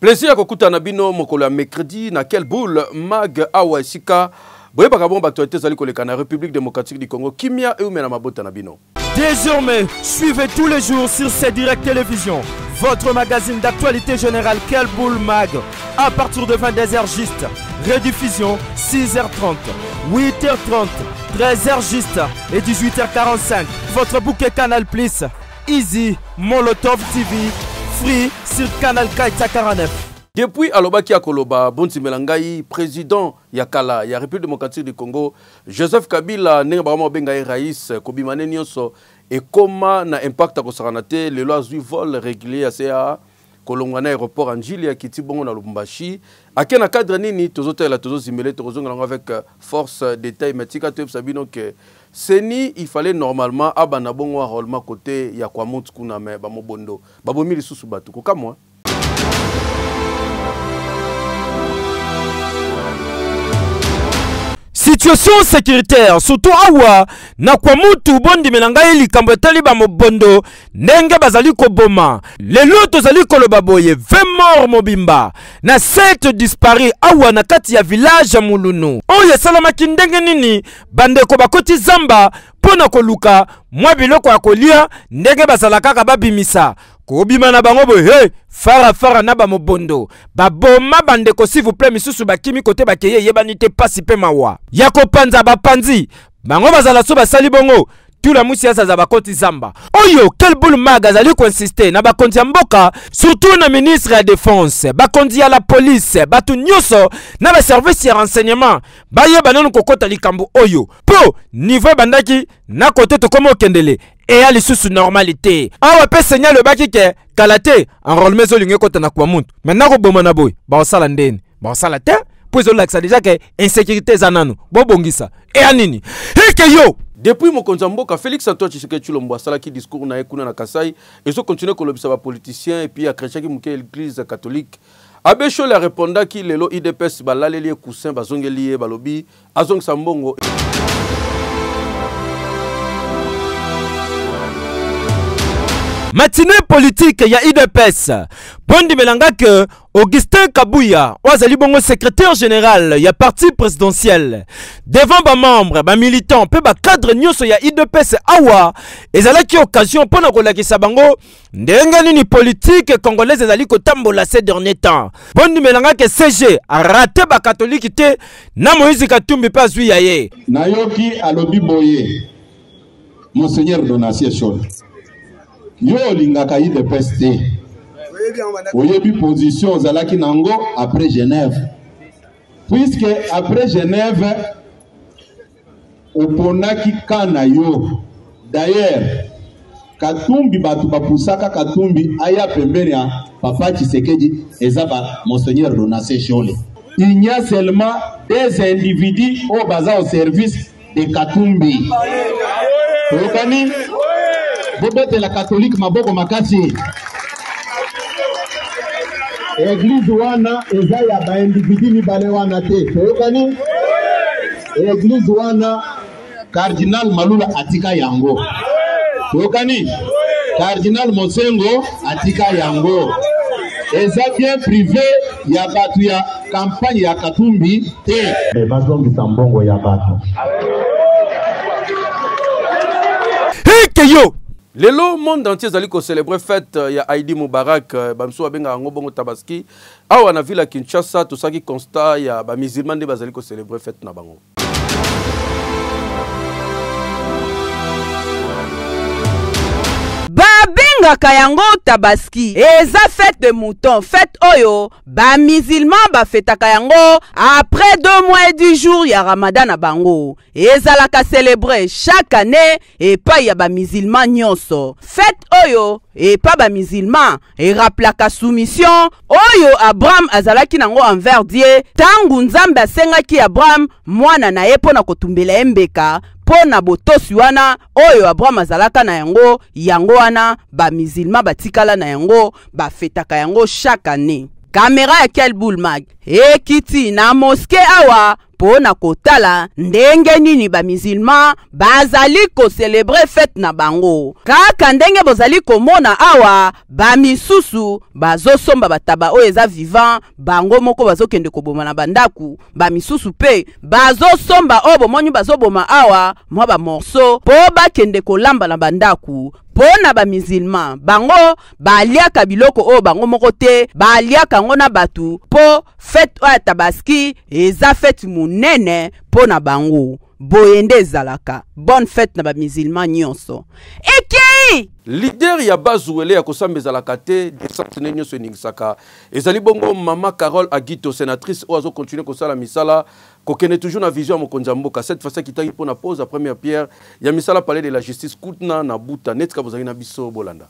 Plaisir à kokuta na bino mokolo mercredi na quel boule mag awa esika boye bakabon actualité zali koleka na République démocratique du Congo kimia et umena mabota na bino. Désormais, suivez tous les jours sur C-Direct Télévision votre magazine d'actualité générale Quel Boule Mag à partir de 22h juste. Rediffusion 6h30, 8h30, 13h juste et 18h45. Votre bouquet Canal Plus, Easy, Molotov TV, Free sur Canal Kaita 49. Depuis Alobaki Akoloba, Bonti Melangai, président Yakala, ya République démocratique du Congo, Joseph Kabila, Nengbama Bengaï Raïs, Kobimane Nyonso, et comment na impact à Kosaranate, les lois du vol régulier à CA, Kolongwana aéroport Anjili, à Kitibongo na Lubumbashi, à Kena cadre nini, tozote la tozo zimele, tozonga avec force détail, mais tika tuep sabino que Seni, il fallait normalement abanabongo à Rolma côté Yakwamut Kuname, Bamobondo, Babomi Lissu Batuko, comme moi. Situation sécuritaire, surtout awa, na kwa mutu bondi menangai likambo etali ba mobondo, nenge bazali koboma. Lelo tozali koloba boye, 20 morts mobimba, na 7 disparus awa na kati ya village Mulunu. Oye salamaki ndenge nini, bandeko bakoti zamba, pona koluka, mwa biloko ya kolia, ndenge bazalaka babimisa. Kobima na bango boye, hey, fara na ba mobondo. Baboma bandeko s'il vous plaît, misusu bakimi kote bakeye yebani te pasi pe mawa. Yako panza bapanzi, bango bazala so basali bongo. Tout la musi za bakoti zamba. Oyo, Quel Boule Mag azali konsister na bakonzi ya mboka, surtout na ministre ya défense, bakonzi ya la police, batu nyoso, na ba service ya renseignement, baye bananu kokota likambo oyo. Po, niveau bandaki, na kote to komo kendele. Et à l'issue normalité. Awa pe seigneur le baki ke kalate enrôlement zo linge kota na kwa muntu. Maintenant ko bomana boy, ba osala ndeni. Ba osala te, puis on l'axa déjà que insécurité zananu. Bo bongisa. Et anini. Heke yo. Depuis mon Mboka, Félix Antoine Tshisekedi Tshilombo asala ki discours na ekuna na Kasai, et so continue kolobisa ba politicien et puis a chrétien ki muke l'église catholique. Abbé Chole a répondu ki lelo IDPS balaleli coussin bazongeli balobi azong sambongo. Matinée politique ya IDPS. Bondi melanga que Augustin Kabouya, Ouazali Bongo secrétaire général ya parti présidentiel. Devant ba membre, ba militant, pe ba cadre nyoso ya IDPS awa, ezala ki occasion pona kolakisa bango ndenga nini politique congolaise ezali kotambola ces derniers temps. Bondi melanga que CG a raté ba catholique te na Moïse Katumbi pa zui yaye. Nayoki alobi boye. Monseigneur Donatien Chole. Yo lingaka IDPS te. Oyebi position zalaki nango après Genève. Puisque après Genève oponaki kana yo. D'ailleurs Katumbi batu bapusaka Katumbi aya pembeni ya Papa Tshisekedi ezaba Monseigneur Donatien Chole. Il y a seulement des individus au baza au service de Katumbi. Okani Bobete la catholique maboko makati. Église wana eza ya ba individu mibale wana te. Tokani? Église wana Cardinal Malula atika yango. Tokani? Cardinal Mosengo atika yango. Eza bien privé ya batu ya campagne ya Katumbi te. Bazongi sambongo ya batu. Heke yo. Le monde entier zali ko célébrer fête ya Aïdi Moubarak bamso abenga ngo bongo tabaski awa na ville Kinshasa to saki constat ya ba musulman de bazali ko célébrer fête na bango. Babenga kayango tabaski eza fête de mouton fête oyo ba musulman ba fêta kayango après 2 mois et 10 jours ya Ramadan na bango ezala ka célébrer chaque année et pas ya ba musulman nyonso fête oyo et pas ba musulman et rappelaka soumission oyo Abraham azalaki nango envers Dieu tangu Nzambe asengaki Abraham mwana na ye pona kotumbela embeka pona botosi wana oyo Abraham azalaka na yango wana ba musulman batikala na yango ba fetaka yango chaque année. Caméra ya Quel Boule Mag ekiti na mosquée awa po na kotala ndenge nini ba musulman bazali ko célébrer fête na bango. Kaka ndenge bozali komona awa ba misusu bazosomba bataba oyo eza vivant bango moko bazokende koboma na bandaku, ba misusu pe bazosomba oyo bomoni bazoboma awa mwa ba morceau po bakende kolamba na bandaku. Pona ba musulman bango baliaka biloko o bango moko te, baliaka ngona batu po fête oya tabaski eza fête munene pona bango. Boyende ezalaka bonne fête na ba musulman nyonso. Eki leader ya Bazuele ya kosamba ezalaka te desantene nyonso eningisaka ezali bongo mama Carole Agito, sénatrice oyo azokontinue kosala misala kokene toujours na vision ya mokonzi ya mboka. Cette fois kitaki mpo na pose à première pierre ya misala palais de la justice kutna na buta netika bozali na biso bolanda.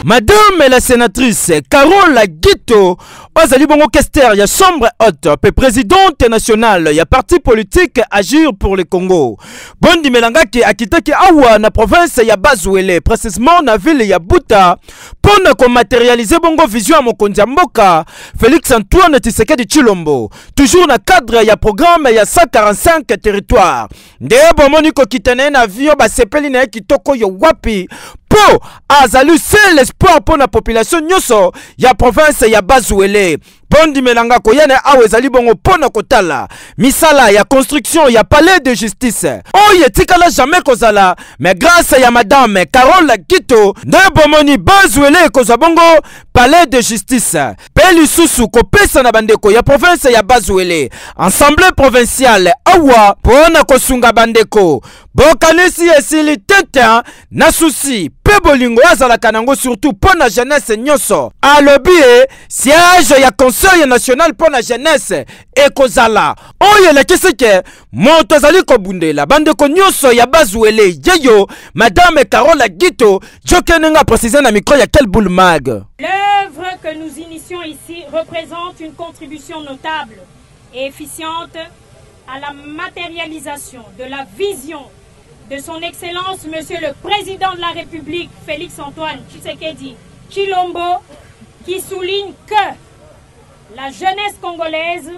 Madame la sénatrice Carole Agito, Ozali bongo Kester, ya chambre haute, pe présidente nationale, ya parti politique Agir pour le Congo. Bondi Melangaki akitaki awa na province ya Bazuele, précisément na ville ya Buta, pona ko matérialiser bongo vision ya mokonzi ya mboka, Félix Antoine Tshisekedi Tshilombo, toujours na cadre ya programme ya 145 territoires. Ndeye bomoni ko kitane na avion ba sepeli na kitoko yo wapi, po azali c'est l'espoir pour la population nyoso ya province ya Bazuele. Bondi Melanga koyane awe ezali bongo pona kotala misala ya construction ya palais de justice oye tikala jamais kozala, mais grâce ya madame Carole Agito nde bomoni Bazuele kozwa bongo palais de justice peli susu kopesa na bandeko ya province ya Bazuele assemblée provinciale awa pona kosunga bandeko bokanisi esili tete na susi pe bolingo azalaka nango surtout pona jeunesse nyonso alobi siège ya conseil national pona jeunesse ekozala oye lekisike moto azali kobundela bandeko nyonso ya Bazuele yeyo madame Carole Agito jokenenga préciser na micro ya quel boule mag. L'œuvre que nous initions ici représente une contribution notable et efficiente à la matérialisation de la vision de son Excellence Monsieur le Président de la République Félix Antoine Tshisekedi Tshilombo, qui souligne que la jeunesse congolaise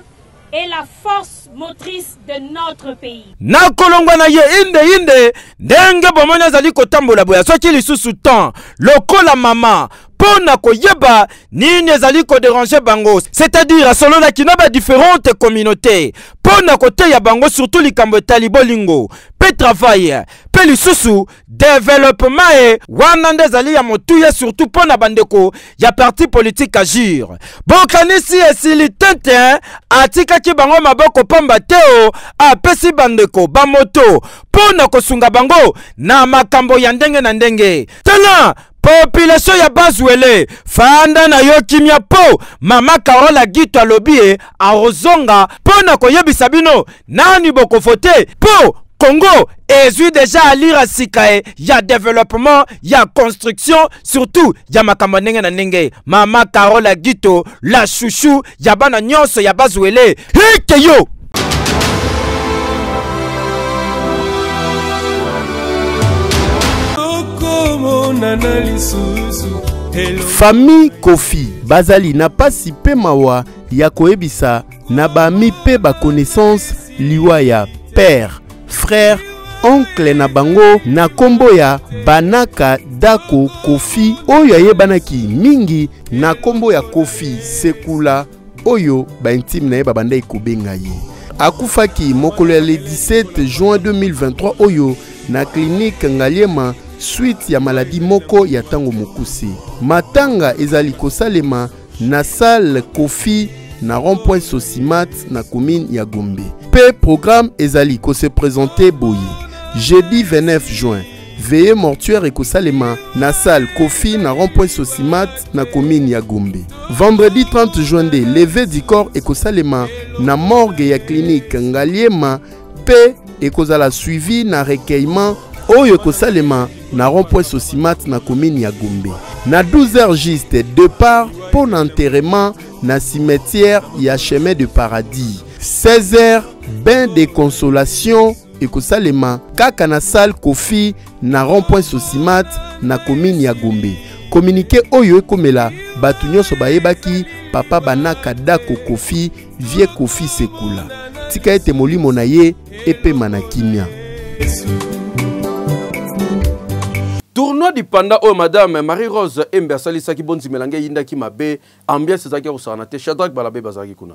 est la force motrice de notre pays. Na kolongwa na ye inde ndenge bomona zali kotambola boya soki lisusu temps lokola mama pona koyeba nini ezali ko déranger bango, c'est-à-dire selon la kinoba différentes communautés pona kote ya bango surtout likambo talibolingo pe travail pe lisusu développement e wana ndezali ya motuya surtout pona bandeko ya parti politique Agir. Bokanisi esili tete atika ki bango maboko pamba teo apesi bandeko bamoto pona kosunga bango na makambo ya ndenge na ndenge. Tala population ya Bazuele fanda na yo kimia po mama Carole Agito alobi arozonga pona koyebisa bino nani bokofote po Congo ezui déjà à lire sikae ya développement ya construction surtout ya makambo ndenge na ndenge. Mama Carole Agito la chouchou ya bana nyonso ya Bazuele hike yo. Famille Kofi bazali na pasi pe mawa ya koebisa na bami pe ba connaissance liwa ya père, frère, oncle na bango na kombo ya Banaka Dako Kofi oyo ayebanaki mingi na kombo ya Kofi Sekula oyo ba intime na ye babanda ikobenga ye. Akufaki mokolo ya le 17 juin 2023 oyo na clinique Ngaliema suite ya maladie moko ya tango mokusi. Matanga ezali kosalema na salle Kofi na rond-point Sosimat na commune ya Gombe. Pe programme ezali ko se présenter boyi. Jeudi 29 juin, veillée mortuaire ekosalema na salle Kofi na rond-point Sosimat na commune ya Gombe. Vendredi 30 juin de levée du corps ekosalema na morgue ya clinique Ngaliema pe ekozala suivi na recueillement oyo ekosalema na rond-point Sosimat na commune ya Gombe. Na 12h juste départ pour l'enterrement na cimetière ya chemin de paradis. 16h bain de consolation ekosalema kaka na salle Kofi na rond-point Sosimat na commune ya Gombe. communiqué oyo ekomela batu nyonso bayebaki papa Banaka Dako Kofi vie Kofi Sekula tika ete molimo na ye epema na kimia. Tournoi du Panda oh madame Marie-Rose Embe asalisaki bonzi melange yindaki mabe ambiance ezaki kosana te Shadrack Balabe bazaki kuna.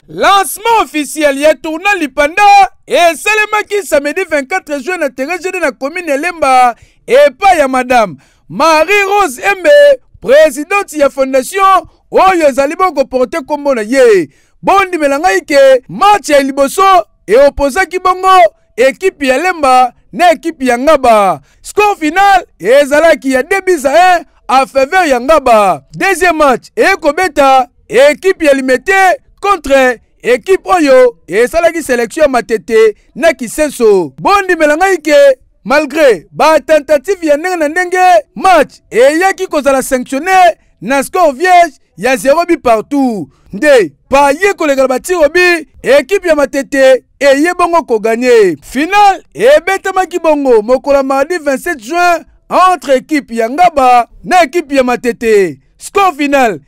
Lancement officiel ya tournoi Lipanda et salemaki samedi 24 juin na terrain de la commune Lemba et pas ya madame Marie-Rose Embe présidente ya fondation oyo ezali bongo porter kombo na ye bondi melanga ike match ya liboso et opposaki bongo équipe ya Lemba na équipe ya Ngaba score final ezalaki ya 2-1 en faveur ya Ngaba. Deuxième match ekobeta équipe ya Limete contre équipe oyo et salaki sélection matete na Kisenso bondi melanga ike malgré ba tentative ya ndenge match et yaki kozala sanctionné na score vierge ya 0 but partout nde pa ye kolega batiro bi équipe ya matete et ye bongo ko gagner final et betamaki bongo mokola mardi 27 juin entre équipe ya Ngaba na équipe ya matete score final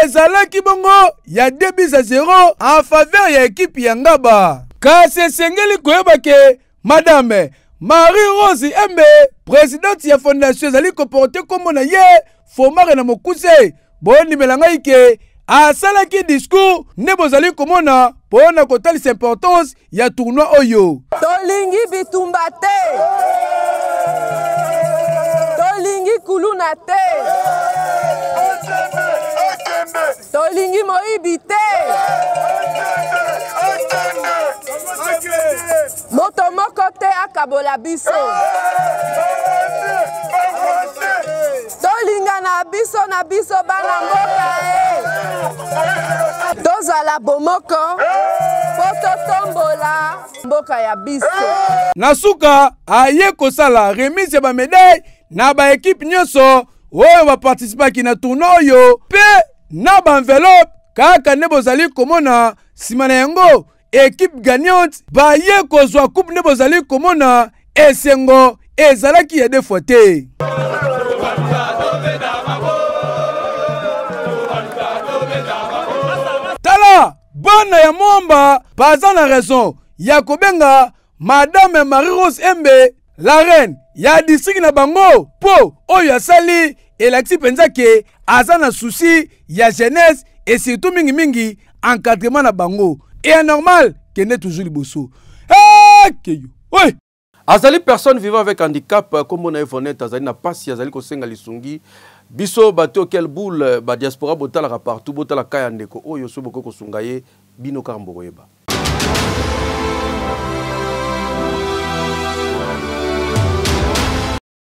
ezalaki bongo ya 2-0 en faveur ya équipe ya Ngaba. Kasi sengeli koyeba ke madame Marie-Rose Embe présidente ya fondation ezali ko porter kombo na ye Fomare na Mokuse bondi melanga ike asalaki discours ne bozali komona pona kotalisa importance ya tournoi oyo. Tolingi bitumba te tolingi kuluna te tolingi moibi te moto moko te akabola biso tolinga na biso bana mboka tozala bomoko po totombola mboka ya biso. Nasuka aye kosala remise ya ba médaille na ba équipe nyonso oyo ba participaki na tournoi oyo pe na ba enveloppe kaka ne bozali komona sima na yango équipe gagnante ba ye kozwa coupe ne bozali komona esengo ezalaki ya 2 fois te. Tala bana ya mwamba baza na raison ya kobenga madame Marie-Rose Embe la reine ya district na bango po oyo asali elakisi penza ke aza na souci ya jeunesse et surtout mingi encadrement na bango et normal kende toujours liboso keyo oui. Azali personne vivant avec handicap comme on a évoqué azali na pasi azali kosenga lisungi biso bato quel boule ba diaspora botala partout botala kaya ndeko oyo so boko kosunga ye bino kambo yeba.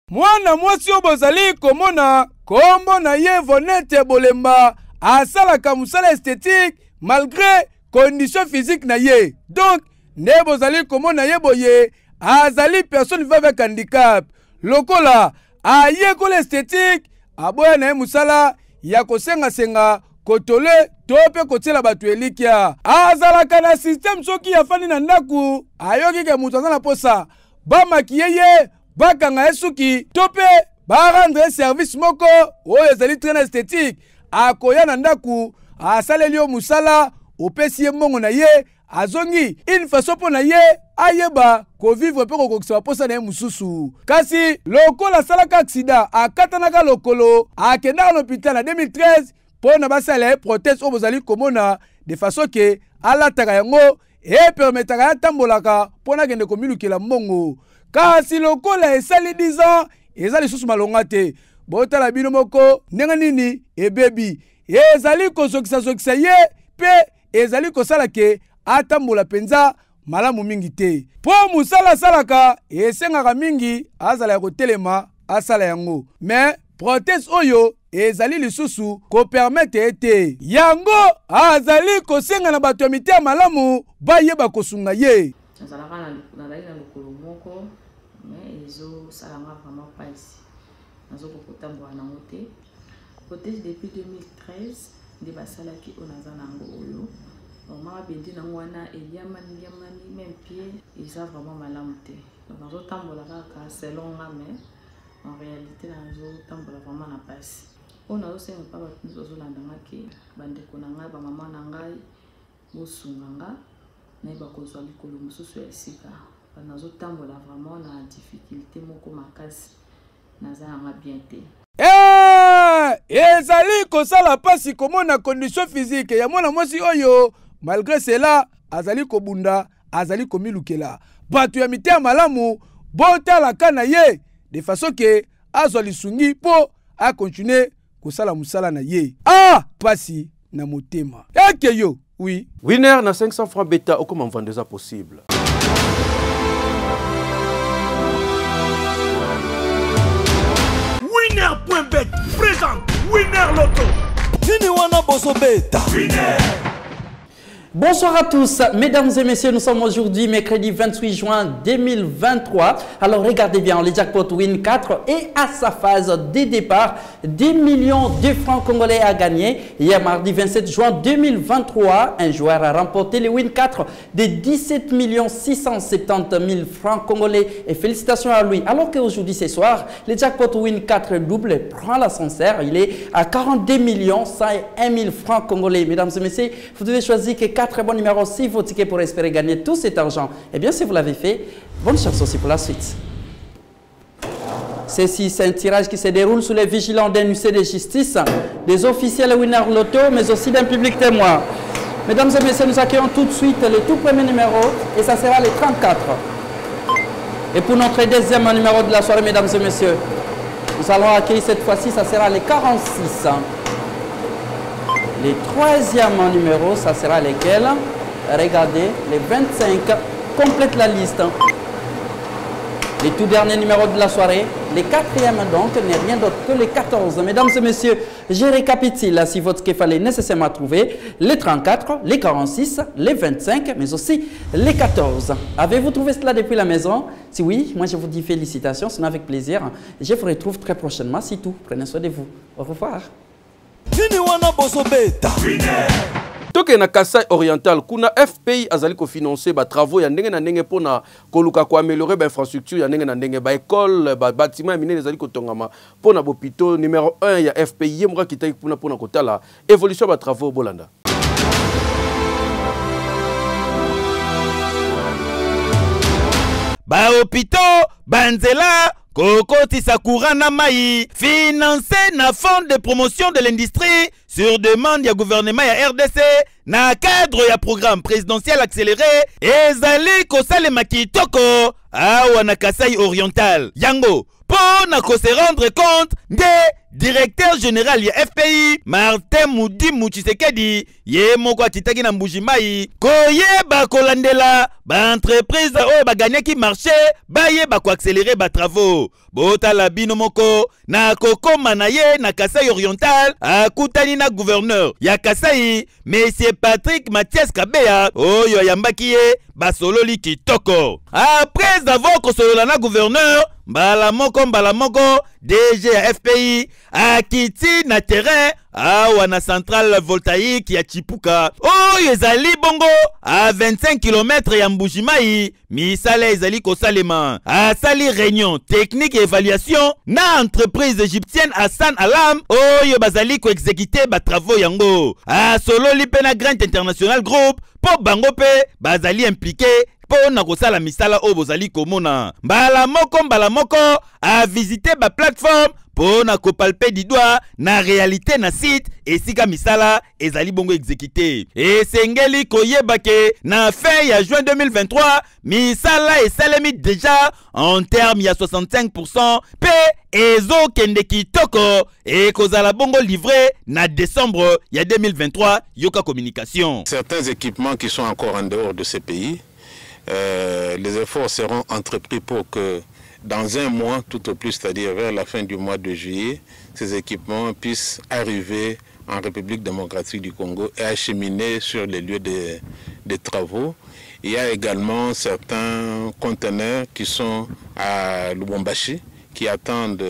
Mwana mwasi obozali komona kombo na ye Vonete Bolemba asalaka musala esthétique malgré condition physique na ye donc ne bozali komona ye boye azali personne vivant avec handicap lokola aye ko l'esthétique aboya na ye musala ya kosenga kotole to pe kotiela batu elikia azalaka na système soki afani na ndaku ayoki ke mutu aza na posa bamakiye ye bakanga esuki to pe barendre service moko oyo ezali très esthétique akoya na ndaku asaleli yo musala opesi ye mbongo na ye azongi une façon po na ye ayeba ko vivre pe kokokisa posa na ye mususu kasi lokola salaka accident akatanaka lokolo akenda na hôpital na 2013 po na basala prothèse o bozali komona de façon que alataka yango e permetaka ya tambolaka po na kende komilukela mbongo kasi lokola esali 10 ans ezali susu malonga te botala bino moko ndenge nini ebebi ezali kozokisa ye pe ezali kosala ke atambola penza malamu mingi te po musala salaka esengaka mingi azala ya kotelema asala yango mais prothèse oyo ezali lisusu ko permettre ete yango azali kosenga na bato ya mitema malamu bayeba kosunga ye azalaka na lokolo moko mais ezo salanga vraiment pas ici nazo kotambola nango te prothèse depuis 2013 nde basalaki oyo naza nango oyo Maman bendi na wana eliamani même pied ils savent vraiment malamuté. Donc nazo tambola kaka selon nga mais en réalité nazo tambola vraiment na passe. On a aussi un pas nous zo landanga ki bande konanga ba maman na ngai bosunganga na ba kozwa likolo mususu ya sika. Nazo tambola vraiment na difficulté moko makasi naza nga bien te. Ezali kosala pasi komona condition physique ya mwana mwasi oyo malgré cela azali kobunda azali komilukela bato ya mitea malamu botala kana ye de façon que azwa lisungi po a continuer kosala musala na ye pasi na motema yake yo oui winner na 500 francs bêta au comment vendre ça possible. Winner.bet présente Winner Loto. Nini wana boso beta. Winner. Bonsoir à tous, mesdames et messieurs, nous sommes aujourd'hui mercredi 28 juin 2023. Alors regardez bien, le jackpot Win 4 est à sa phase de départ. 10 millions de francs congolais à gagner. Hier mardi 27 juin 2023, un joueur a remporté le Win 4 de 17 670 000 francs congolais. Et félicitations à lui. Alors qu'aujourd'hui, ce soir, le jackpot Win 4 double prend l'ascenseur. Il est à 42 101 000 francs congolais. Mesdames et messieurs, vous devez choisir que 4 bons numéros si vos tickets pour espérer gagner tout cet argent. Et bien, si vous l'avez fait, bonne chance aussi pour la suite. Ceci, c'est un tirage qui se déroule sous les vigilants d'un huissier de justice, des officiels Winner Loto, mais aussi d'un public témoin. Mesdames et messieurs, nous accueillons tout de suite le tout premier numéro, et ça sera le 34. Et pour notre deuxième numéro de la soirée, mesdames et messieurs, nous allons accueillir cette fois-ci, ça sera le 46. Le troisième numéro, ça sera lequel? Regardez, les 25 complètent la liste. Le tout dernier numéro de la soirée, le quatrième donc, n'est rien d'autre que le 14. Mesdames et messieurs, je récapitule si votre qu'il fallait nécessairement trouver les 34, les 46, les 25, mais aussi les 14. Avez-vous trouvé cela depuis la maison? Si oui, moi je vous dis félicitations, c'est avec plaisir. Je vous retrouve très prochainement, c'est tout. Prenez soin de vous. Au revoir. Nini wana boso beta. Toke na Kasai Oriental, kuna FPI azali ko financer ba travaux ya ndenge na ndenge pona koluka ko améliorer ba infrastructure ya ndenge na ndenge ba école ba bâtiment minene azali ko tongama pona bopito numéro 1 ya FPI yemra kitaki pona kotala évolution ba travaux bolanda. Ba hôpitaux, banzela Kokoti Sakura Namaï, financé na Fonds de promotion de l'industrie sur demande du gouvernement ya RDC, na cadre ya programme présidentiel accéléré, ezali kosale makitoko, awa na Kasai Oriental. Yango, pour na ko se rendre compte de directeur général ya FPI, Martin Moudi Mouchisekedi, ye moko atitaki na Mbujimai, koyeba kolandela, ba entreprise o ba gagner ki marché, ba ye ba ko accélérer ba travaux. Bota la bino moko, na kokoma na ye na Kasai Oriental, akutani na gouverneur ya Kasai, Monsieur Patrick Mathias Kabeya, oyo yambaki ye, basololi kitoko. Après avoir kosolola na gouverneur, mbala moko, DG ya FPI, akiti na terrain, awa na centrale voltaïque ya Chipuka. Oyo ezali bongo, à 25 km ya Mbujimai, misala ezali kosalema. Asali réunion technique et évaluation, na entreprise égyptienne Hassan Alam, oyo bazali ko exécuter ba travaux yango. Asololi pe na Grand International Group, po bango pe, bazali impliqué, po na kosala misala o bozali komona. Mbala moko, a visiter ba plateforme, po na kopalpe di doigt na réalité na site esika misala ezali bongo exécuté. Et sengeli koyebake na fin ya juin 2023 misala esalemi déjà en termes ya 65% pe ezo kende kitoko et kozala bongo livré na décembre ya 2023 yoka communication. Certains équipements qui sont encore en dehors de ces pays, les efforts seront entrepris pour que dans un mois, tout au plus, c'est-à-dire vers la fin du mois de juillet, ces équipements puissent arriver en République démocratique du Congo et acheminer sur les lieux de travaux. Il y a également certains conteneurs qui sont à Lubumbashi, qui attendent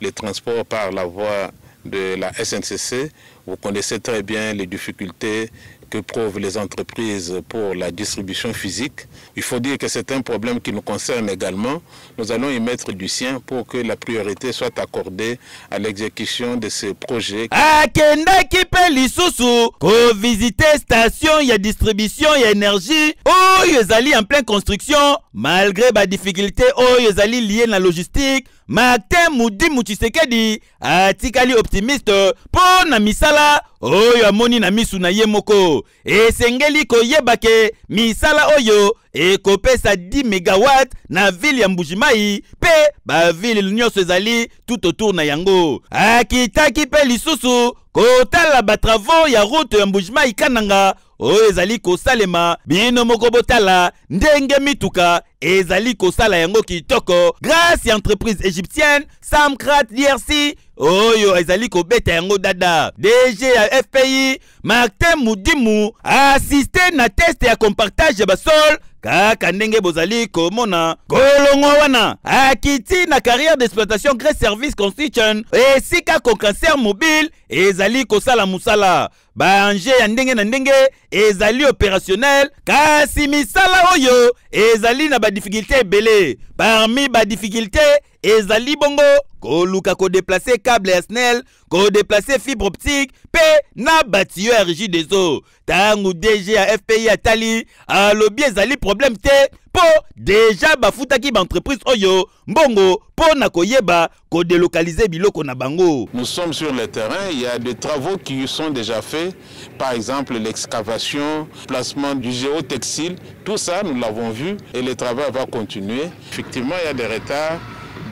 les transports par la voie de la SNCC Vous connaissez très bien les difficultés que prouvent les entreprises pour la distribution physique. Il faut dire que c'est un problème qui nous concerne également. Nous allons y mettre du sien pour que la priorité soit accordée à l'exécution de ces projets. Akendaki pe lisusu ko visiter station ya distribution ya énergie oyo ezali en pleine construction malgré ba difficulté oyo ezali lié na logistique. Martin Mudimu Tshisekedi atikali optimiste po na misala oyo amoni na misu na ye moko. Esengeli koyeba ke misala oyo ekopesa 10 megawatt na ville ya Mbujimai pe ba ville nyonso ezali tout autour na yango. Akitaki pe lisusu kotala ba travaux ya route ya Mbujimai Kananga oyo ezali kosalema bino moko botala ndenge mituka ezali kosala yango kitoko grâce ya entreprise égyptienne Samkrat DRC oyo ezali kobeta yango dada. DG ya FPI Martin Mudimu assisté na test ya compactage ya basol kaka ndenge bozali komona kolongo wana akiti na carrière d'exploitation Grey Service Construction esika ko cancer mobile ezali kosala musala banje ya ndenge na ndenge ezali opérationnel kasi misala oyo ezali na ba difficulté ebele. Parmi ba difficulté ezali bongo koluka ko déplacer câble ya SNEL, ko déplacer fibre optique pe na batio ya régie des eaux. Tangu DG ya FPI atali alobi ezali problème te po déjà bafutaki ba entreprise oyo mbongo po na koyeba ko délocaliser biloko na bango. Nous sommes sur le terrain, il y a des travaux qui sont déjà faits, par exemple l'excavation, placement du géotextile, tout ça nous l'avons vu et le travail va continuer. Effectivement, il y a des retards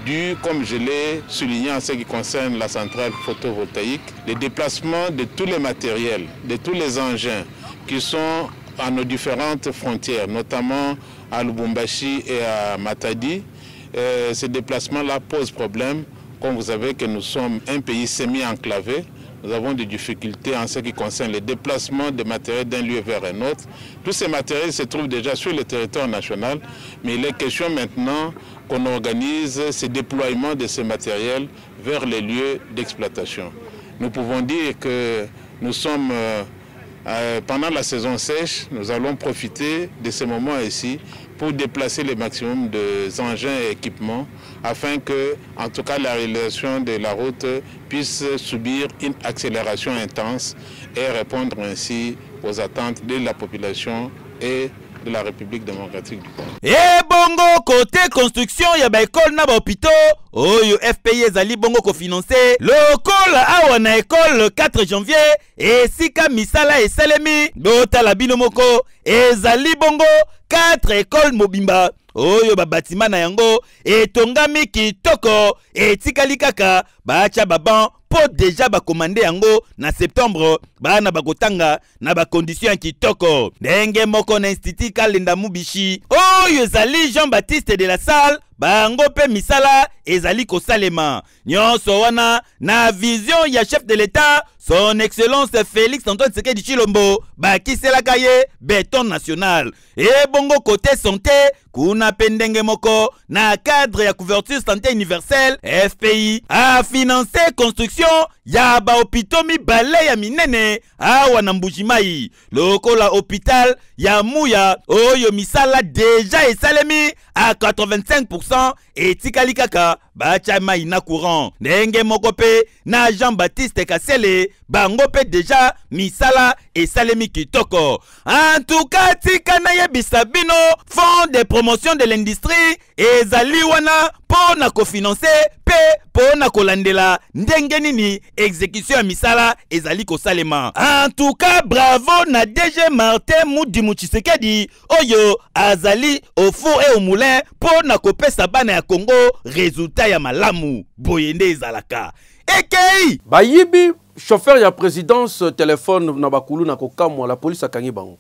dû, comme je l'ai souligné en ce qui concerne la centrale photovoltaïque, le déplacement de tous les matériels, de tous les engins qui sont à nos différentes frontières, notamment à Lubumbashi et à Matadi. Ces déplacements-là posent problème, comme vous savez que nous sommes un pays semi-enclavé. Nous avons des difficultés en ce qui concerne le déplacement des matériels d'un lieu vers un autre. Tous ces matériels se trouvent déjà sur le territoire national, mais il est question maintenant qu'on organise ce déploiement de ces matériels vers les lieux d'exploitation. Nous pouvons dire que nous sommes, pendant la saison sèche, nous allons profiter de ce moment ici pour déplacer le maximum d'engins et équipements afin que, en tout cas, la réalisation de la route puisse subir une accélération intense et répondre ainsi aux attentes de la population et de la République démocratique du Congo. Et bongo côté construction ya ba école na ba hôpitaux oyo FPI ezali bongo ko financer lokola awa na école 4 janvier et sika misala esalemi dota bino moko ezali bongo 4 écoles mobimba oyo ba bâtiment na yango etongami kitoko etikali kaka bacha baban po déjà ba commandé yango na septembre bana bakotanga na ba condition kitoko ndenge moko na institut Kalenda Mubishi oyo ezali Jean-Baptiste de la Salle bango pe misala ezali kosalema nyonso wana na vision ya chef de l'État son excellence Félix Antoine Tshisekedi Tshilombo bakiselaka ye béton national et bongo côté santé kuna pendenge moko na cadre ya couverture santé universelle FPI a financé construction ya ba hôpitaux mibale ya minene awa na Mbujimai lokola hôpital ya Muya oyo misala déjà esalemi à 85% etikali kaka bacha mai na courant ndenge moko pe na Jean-Baptiste Kasele bango pe déjà misala esalemi kitoko. En tout cas tika na yebisa bino fonds de promotion de l'industrie ezali wana po na kofinancer pe po na kolandela ndenge nini exécution ya misala ezali kosalema. En tout cas bravo na DG Martin Mudimu Tshisekedi oyo azali au four et au moulin po na kopesa bana ya Congo résultat ya malamu boyende ezalaka ekei bayibi chauffeur ya présidence téléphone na bakulu na kokamwa la police akangi bango.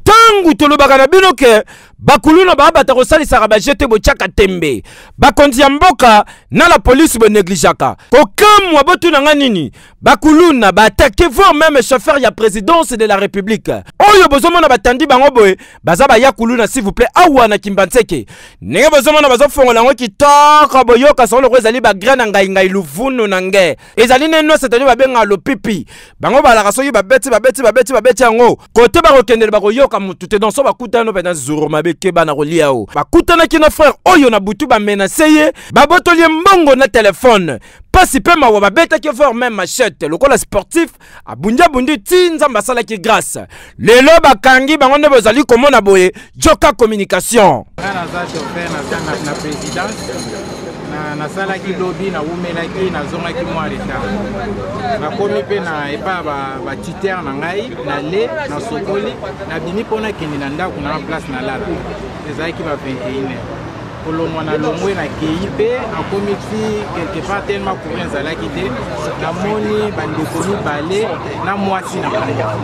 Tangu tolobaka na bino ke bakuluna babata kosalisa ba jete bochaka tembe bakonzi ya mboka na la police bo négligaka kokamwa botuna nga nini bakuluna batake voire même chauffeur ya présidence de la république oyo bozomona batandi bango boye baza baya kuluna s'il vous plaît awa na Kimbantseke ndenge bozomona bazofongola ngo kitoko boyoka solo ko ezali ba grain ngai luvunu na nge ezali neno c'est-à-dire babenga lopipi bango balaka soki babeti yango kote bakokendele bakoyoka mutu te dans so bakutano pendant zoro mabeke bana kolia o bakutana kina frère oyo na butu ba menacer ye babotoli mbongo na téléphone pasi pe mawa babeta ki faire même machette lokola sportif abunja bundi tinza mbasala ki grâce lelo bakangi bango ne bozali komona boye joka communication na présidence na sala ki lobby na umela ki na zonga ki mwa retard na komi pe na epa ba tuteur na ngai na le na sokoli na bini pona kende na ndako na place na lala ezai ki ba 21 kolomwa na lomwe na keipe akomi fi quelque part tellement courant zala ki te na moni bandeko mibale na mwasi na banda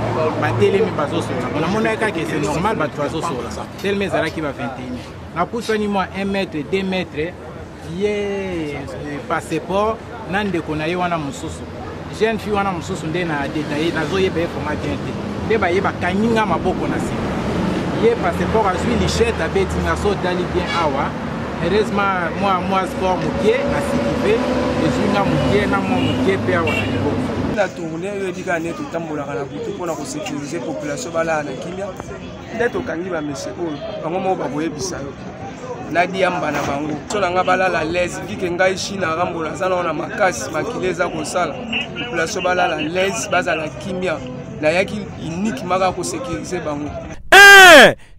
batelemi bazosola na mona ka que c'est normal ba bazosola tellement zala ki ba 21 na pusani moi 1 mètre 2 mètres ye passeport nande kona ye wana mususu jeune fille wana mususu nde na détaillé nazo ye be format bien te nde ba ye ba kanyinga maboko na si ye passeport azui lichette abeti na so dali bien awa heureusement moi sport mukie na sikipe ezunga mukie na mo mukie pe awa na niveau na tourner yo dika ne to tambola kana butu pona ko sécuriser population bala na kimia nde to kangi ba monsieur oyo bango mo ba boye bisayo na diamba na bango sona nga balala les vike ngai china rambola sana na makasi makileza kosala population balala les bazala kimia na yaki unique maka ko sécuriser bango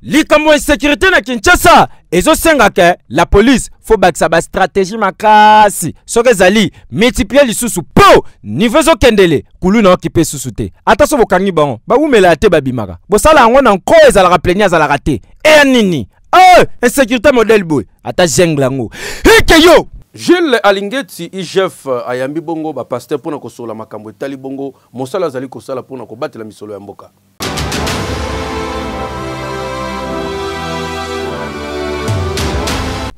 likambo insécurité na Kinshasa ezosenga ke la police faut bakisa ba stratégie makasi soke zali multiplier lisusu po niveau zo kendele kuluna okipe susu te ata so bokangi bango ba umela te babimaka bosala yango na nko ezala plenia ezala raté nini insécurité modèle boy ata jenglango yo Gilles Alingeti IGF ayambi bongo ba pasteur pona kosola makambo etali bongo mosala zali kosala pona kobatela misolo ya mboka.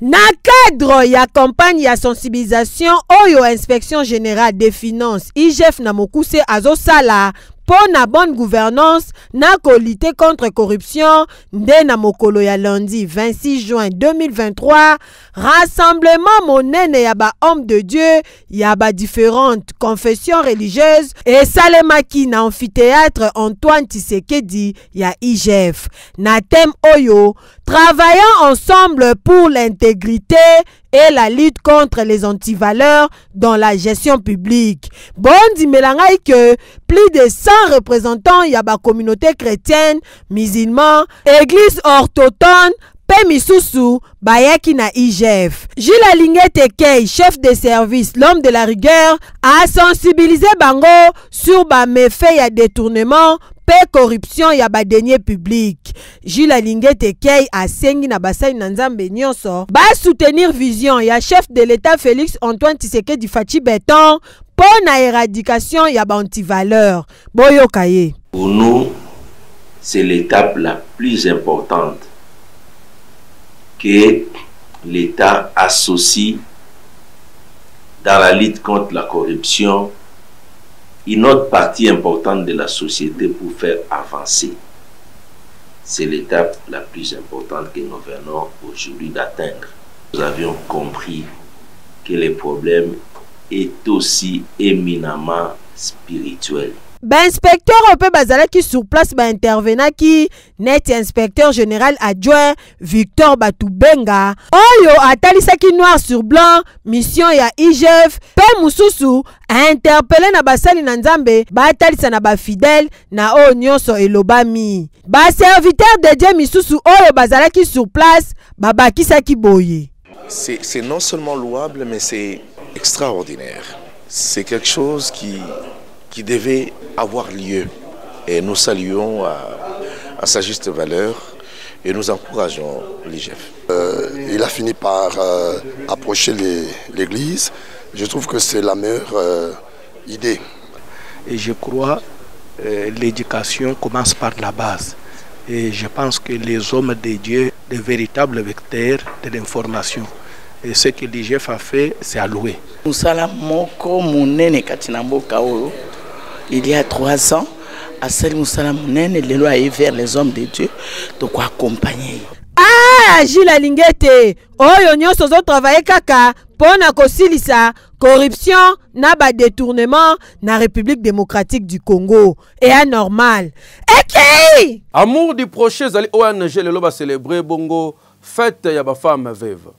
Na cadre ya campagne ya sensibilisation oyo inspection générale des finances IGF na mokuse azosala pour na bonne gouvernance na lutter contre corruption nde na mokolo ya lundi 26 juin 2023 rassemblement monene ya ba homme de Dieu ya ba différentes confessions religieuses et salemaki na amphithéâtre Antoine Tshisekedi ya IGF na thème oyo travaillant ensemble pour l'intégrité et la lutte contre les antivaleurs dans la gestion publique. Bondi melangai que plus de 100 représentants y a ba communauté chrétienne, musulmans, église orthodoxe, Pemisusu, Bayaki na IGF. Gilles Alingeti Kei, chef de service, l'homme de la rigueur, a sensibilisé Bango sur ba méfaits ya détournement, corruption ya ba deniers publics. Gilles Alingeti Kei a sengi na basai na nzambe nyonso ba soutenir vision ya chef de l'État Félix Antoine Tshisekedi Fachi Beton pour na éradication ya ba antivaleur. Boyokaye. Pour nous, c'est l'étape la plus importante que l'État associe dans la lutte contre la corruption une autre partie importante de la société pour faire avancer. C'est l'étape la plus importante que nous venons aujourd'hui d'atteindre. Nous avions compris que le problème est aussi éminemment spirituel. Inspecteur Ope Bazalaki sur place intervenant qui net inspecteur général adjoint Victor Batubenga oyo atalisaki noir sur blanc mission ya IGF pe mususu a interpellé na basali na nzambe batalisa na ba fidèle na o nyonso elobami ba serviteur de Dieu misusu oyo bazalaki sur place babakisaki boye. C'est non seulement louable mais c'est extraordinaire. C'est quelque chose qui devait avoir lieu. Et nous saluons à sa juste valeur et nous encourageons l'IGF. Il a fini par approcher l'église. Je trouve que c'est la meilleure idée. Et je crois que l'éducation commence par la base. Et je pense que les hommes de Dieu des véritables vecteurs de l'information. Et ce que l'IGF a fait, c'est alloué. Il y a 3 ans, à Sali Moussala Mounene, les lois est vers les hommes de Dieu, de quoi accompagner. Ah, Gilles Alingete, oyo nyonso zo travailler kaka pona kosilisa corruption na ba détournement na République démocratique du Congo et anormal. Eki! Amour du prochain zali ONG lelo ba célébrer bongo fête ya ba femme veuve.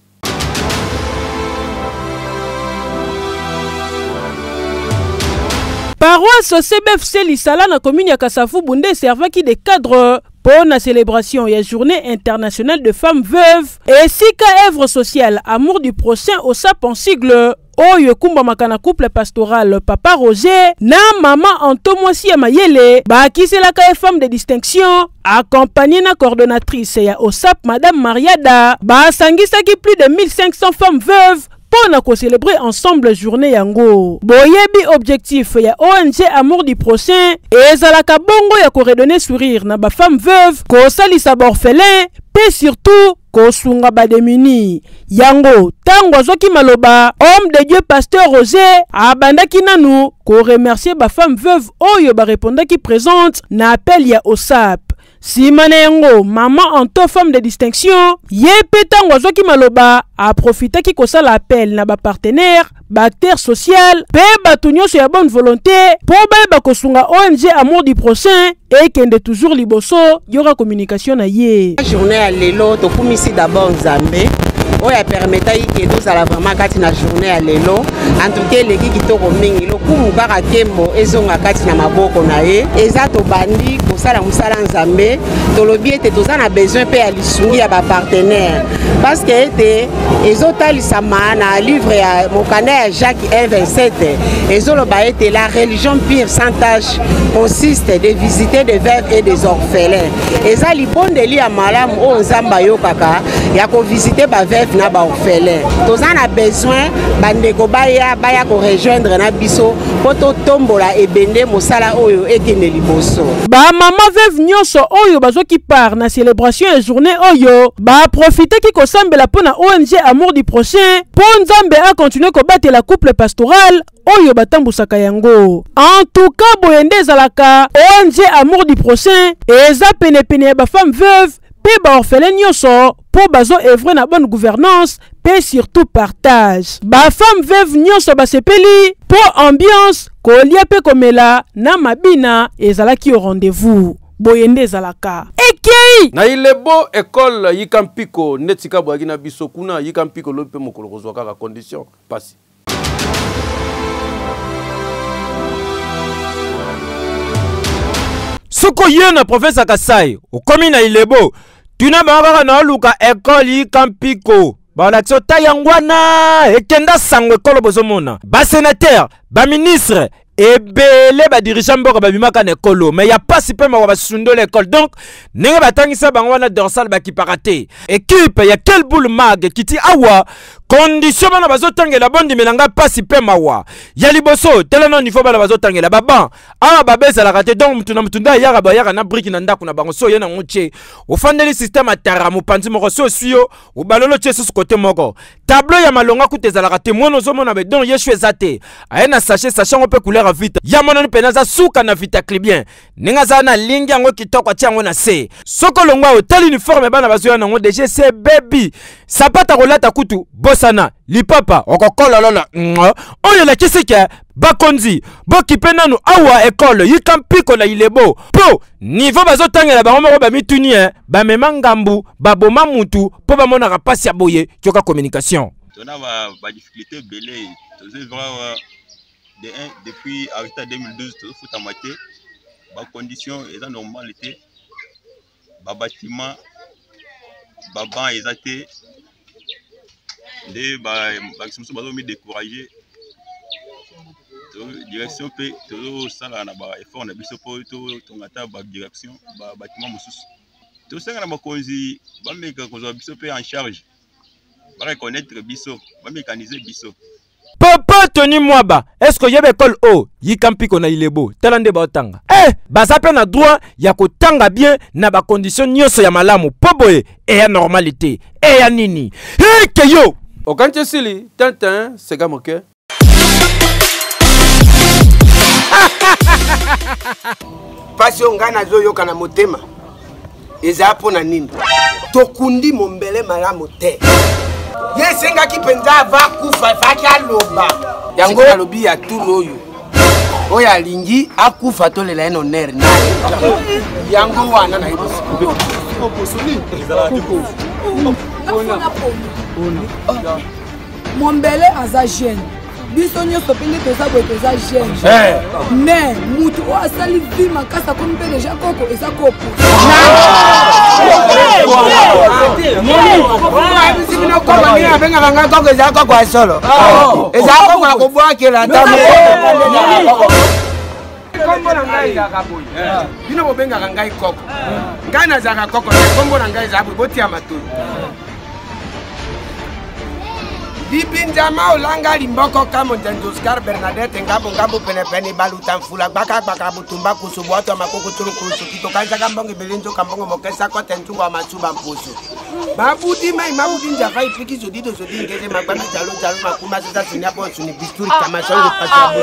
Paroisse CBFC Lisala na commune ya Kasavu Bundé servaki de cadre pour la célébration et la journée internationale de femmes veuves et sika œuvre sociale amour du prochain au sap en sigle oyo kumba makana couple pastoral papa Roger na maman Antomoisi ya Mayele ba kiselaka femme de distinction accompagnée na coordonnatrice ya OSAP madame Mariada ba sangisaki plus de 1500 femmes veuves pour célébrer ensemble journée yango. Boyebi objectif ya ONG Amour du prochain et zalaka bongo ya ko redonner sourire na ba femme veuve ko salisa orphelin et surtout ko sunga ba démuni. Yango tango azoki maloba homme de Dieu pasteur Roger abandaki nanu ko remercier ba femme veuve oyo ba répondaki présente na appel ya OSAP. Si manengo maman Anto femme de distinction ye petango azoki maloba a profiter ki kosala appel na ba partenaire ba acteur social pe batu nyonso ya bonne volonté po ba kosunga ONG Amour du prochain et kende toujours liboso yora communication na ye journée à lelo to kumisi d'abord Nzambe oya permeta que nous ala vraiment kati na journée à lelo en tout cas leki kitoko mingi lokumu kaka kembo ezonga kati na maboko na ye eza to bandi kosala musala Nzambe tolobi ete tozana besoin pe ya lisungi ya ba partenaire parce que ete ezotalisa na livre ya mokanda ya Jacques 1:27 ezoloba ete la religion pure sans tache consiste de visiter des veuves et des orphelins eza libondeli ya malamu o Nzamba yo kaka ya ko visiter ba veuve na ba orphelin tozana besoin bandeko baya ko rejoindre na biso poto tombola ebende mosala oyo ekende liboso ba mama veuve nyonso oyo bazoki par na célébration ya journée oyo ba profiter ki kosambela pona ONG Amour du prochain po Nzambe a continuer ko battre la couple pastoral oyo batambusaka yango en tout cas boyende zalaka ONG Amour du prochain eza pene ya ba femme veuve pe ba orphelin nyonso po bazo œuvrer na bonne gouvernance pe surtout partage ba femme veuve nyonso basepeli po ambiance kolia pe komela na mabina ezalaki au rendez-vous boyende zalaka ekei na ilebo école yikampiko netika bwaki na biso kuna yikampiko lope mokolo kozwa kaka condition pasi Soko yena professeur Kasai okomi na ilebo tuna baba na luka école yikampiko balakso tayangwana ekenda sangwe kolo bozomona ba sénateur ba ministre ebele ba dirigeant mboka babimaka na ekolo mais ya pas si pe ma ba sundo l'école donc nenge batangisa bango wana dorsal ba kiparate équipe ya quel boule mag kiti awa condition bana bazotangela bondi melanga pas si pe mawa ya liboso teleno niveau bana bazotangela baba awa babeza la raté donc mutuna mutunda yaka ba yaka na brique na ndako na bango so yena ngoche ofandeli système atara mupanzi moko so suyo obalolo tieso su côté moko tableau ya malonga kuteza la raté mono zo mona be donc yeshwe zate ayena sachet on peut couleur vite ya mona ni penaza suka na vita clibien ninga za na lingi yango kitoko tiango na se soko longwa hotel uniforme bana bazoya nango DGC baby sapata kolata kutu bosana lipapa okokola lola oyo la kisike bakonzi bokipe nanu awa école yikampiko na ilebo po niveau bazotangela bango moko bamituni ba memangambu baboma mutu po bamona rapasi ya boye kyoka communication tona ba difficulté belé depuis arrêté 2012 tout foot à moitié ba condition est normalité ba bâtiment ba banc exacté de ba sont pas mis décourager direction pe tout ça là na ba effort na biso po to ngata ba direction ba bâtiment mosusu tout ça na ba konzi ba meka ko biso pe en charge ba reconnaître biso ba mécaniser biso Papa Tony Mwaba, est-ce que y a école o yikampi kona ilebo talande ba otanga baza pe na droit ya kotanga bien na ba condition nyonso ya malamu poboye et ya normalité et ya nini keyo okanje sili tintin sega moke pasi onga nazoyoka na motema eza pona nini tokundi mombele malamu te yesengaki mpenza ava kufa faki aloba yango alobi ya turu oyo alingi akufa tolela ye nonere naye yango wana nayebisi mombele aza jeune biso nyonso mpe nde toza boye toza jeune mais mutu oyo asali vi makasi akomi mpe deja koko eza kopo abengaka ngai koko eza koko ya solo eza koko ya kobwakela ata kombo na ngai ezalaka boye bino bobengaka ngai koko ngai nazalaka koko kombo na ngai eza boye botia matoi Bibinjama olanga limboko kamo njanjo Oscar Bernadette ngabo penepene baluta mfula gbaka butumba kusubu watu makoko turu kusu kitokanza kambonge belenzo kambongo mokesa kwa tentungo wa machuba mpusu babudi mai mabudi njaka ipiki zodido ngeze magbana jalo makuma sasa sinapo suni bisturi kama shongo pasa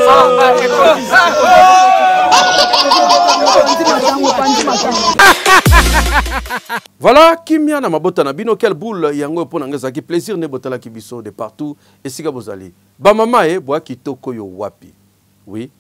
Voilà, Kimia na mabota na bino quelle boule yango pona ngeza ki plaisir ne botala ki biso de partout et siga bozali. Ba mama boa kitoko yo wapi. Oui.